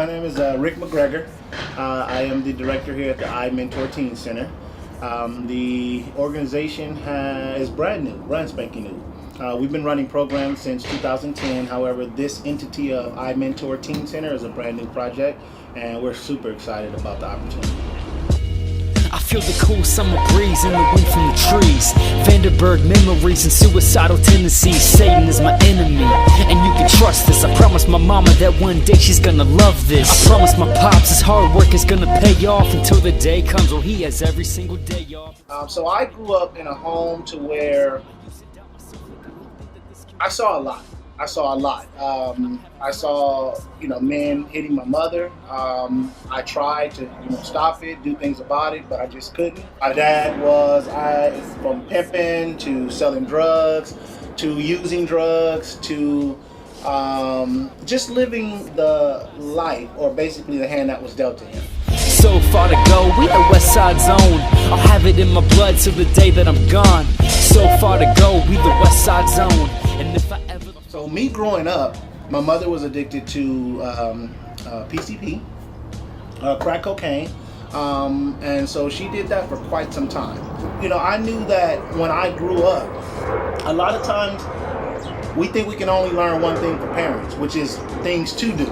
My name is Rick McGregor. I am the director here at the iMentor Teen Center. The organization is brand new, brand spanking new. We've been running programs since 2010. However, this entity of iMentor Teen Center is a brand new project, and we're super excited about the opportunity. I feel the cool summer breeze and the wind from the trees. Vanderberg memories and suicidal tendencies. Satan is my enemy, and you can trust this. I promised my mama that one day she's gonna love this. I promised my pops his hard work is gonna pay off until the day comes where he has every single day off. So I grew up in a home to where I saw a lot. I saw, men hitting my mother. I tried to, stop it, do things about it, but I just couldn't. My dad was from pimping to selling drugs, to using drugs, to just living the life, or basically the hand that was dealt to him. So far to go, we the West Side Zone. I'll have it in my blood till the day that I'm gone. So far to go, we the West Side Zone. And if I ever... So me growing up, my mother was addicted to PCP, crack cocaine, and so she did that for quite some time. I knew that when I grew up, a lot of times we think we can only learn one thing from parents, which is things to do.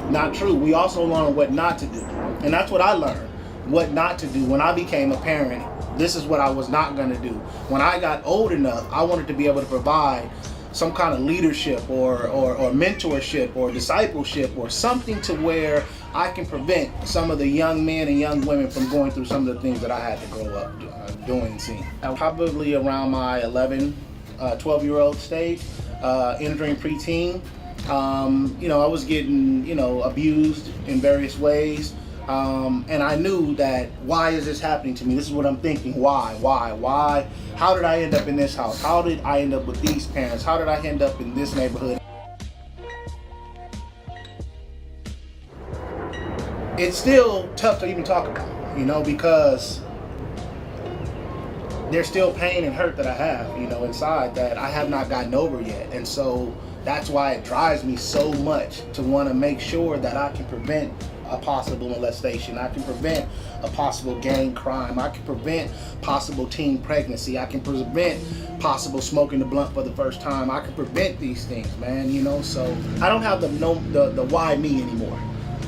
Not true. We also learn what not to do. And that's what I learned, what not to do. When I became a parent, this is what I was not going to do. When I got old enough, I wanted to be able to provide some kind of leadership or mentorship or discipleship or something to where I can prevent some of the young men and young women from going through some of the things that I had to grow up doing and seeing. Probably around my 11, 12-year-old stage, entering preteen, I was getting, abused in various ways. And I knew that, why is this happening to me? This is what I'm thinking. Why? How did I end up in this house? How did I end up with these parents? How did I end up in this neighborhood? It's still tough to even talk about, because there's still pain and hurt that I have, inside that I have not gotten over yet. And so that's why it drives me so much to want to make sure that I can prevent a possible molestation. I can prevent a possible gang crime. I can prevent possible teen pregnancy. I can prevent possible smoking the blunt for the first time. I can prevent these things, man, so I don't have the why me anymore.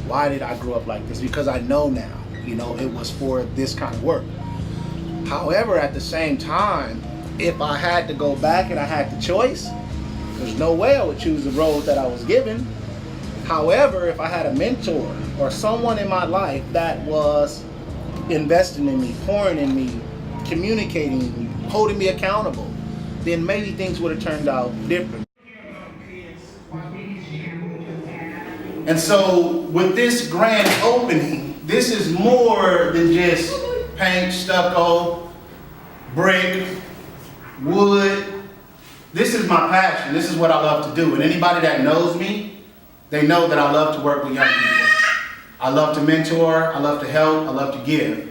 Why did I grow up like this? Because I know now, it was for this kind of work. However, at the same time, if I had to go back and I had the choice, there's no way I would choose the road that I was given. However, if I had a mentor or someone in my life that was investing in me, pouring in me, communicating, holding me accountable, then maybe things would have turned out different. And so with this grand opening, this is more than just paint, stucco, brick, wood. This is my passion. This is what I love to do. And anybody that knows me, they know that I love to work with young people. I love to mentor, I love to help, I love to give.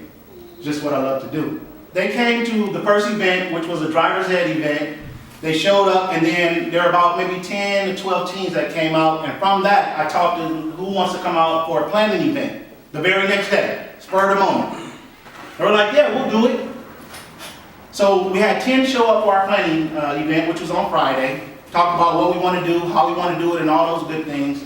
Just what I love to do. They came to the first event, which was a driver's ed event. They showed up, and then there were about maybe 10 to 12 teens that came out. And from that, I talked to who wants to come out for a planning event the very next day, spur of the moment. They were like, yeah, we'll do it. So we had 10 show up for our planning event, which was on Friday. Talk about what we want to do, how we want to do it, and all those good things.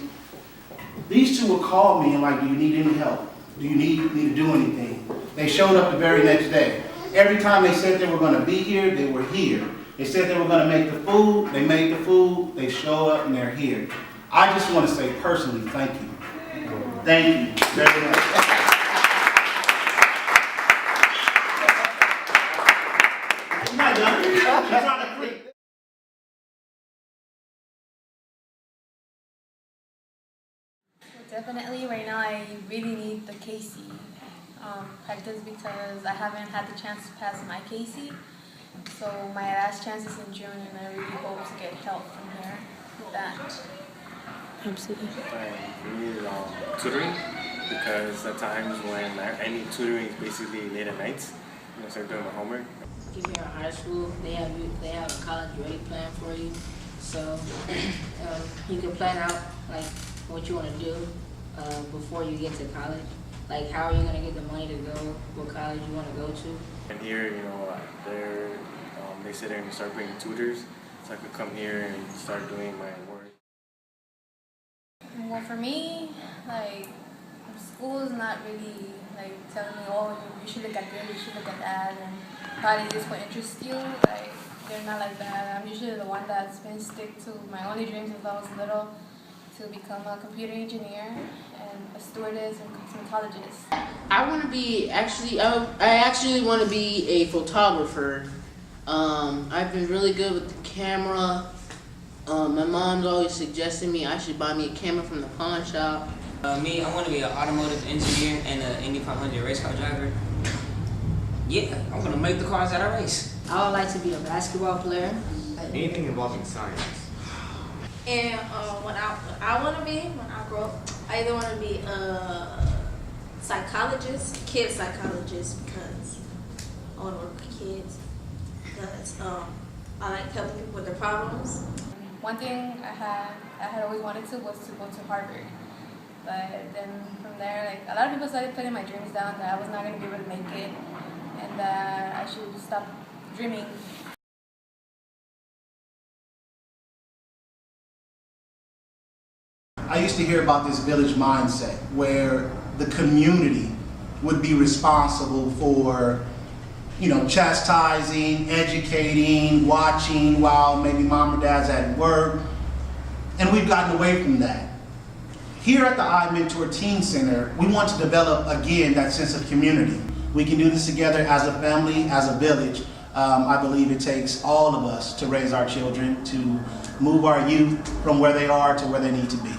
These two would call me and like, do you need any help? Do you need me to do anything? They showed up the very next day. Every time they said they were going to be here, they were here. They said they were going to make the food, they made the food, they show up and they're here. I just want to say personally, thank you. Thank you very much. She's not done. She's trying to creep. Definitely, right now I really need the KC practice because I haven't had the chance to pass my KC. So my last chance is in June, and I really hope to get help from here with that. Absolutely. We need tutoring because at times when I need tutoring, it's basically late at night. Start doing my homework. If you're in high school, they have a college ready plan for you. So you can plan out like what you want to do before you get to college? Like, how are you gonna get the money to go what college you want to go to? And here, you know, they sit there and start bringing tutors, so I could come here and start doing my work. Well, for me, like, school is not really like telling me, oh, you should look at this, you should look at that, and probably this will interest you. Like, they're not like that. I'm usually the one that's been stick to my only dreams since I was little, to become a computer engineer and a stewardess and cosmetologist. I want to be I actually want to be a photographer. I've been really good with the camera. My mom's always suggesting me I should buy me a camera from the pawn shop. Me, I want to be an automotive engineer and an Indy 500 race car driver. Yeah, I'm gonna make the cars that I race. I would like to be a basketball player. Anything involving science. And when I want to be, when I grow up, I either want to be a psychologist, kid psychologist, because I want to work with kids. Because I like helping people with their problems. One thing I had always wanted to was to go to Harvard. But then from there, like, a lot of people started putting my dreams down that I was not going to be able to make it and that I should stop dreaming. I used to hear about this village mindset where the community would be responsible for, you know, chastising, educating, watching while maybe mom or dad's at work. And we've gotten away from that. Here at the iMentor Teen Center, we want to develop, again, that sense of community. We can do this together as a family, as a village. I believe it takes all of us to raise our children, to move our youth from where they are to where they need to be.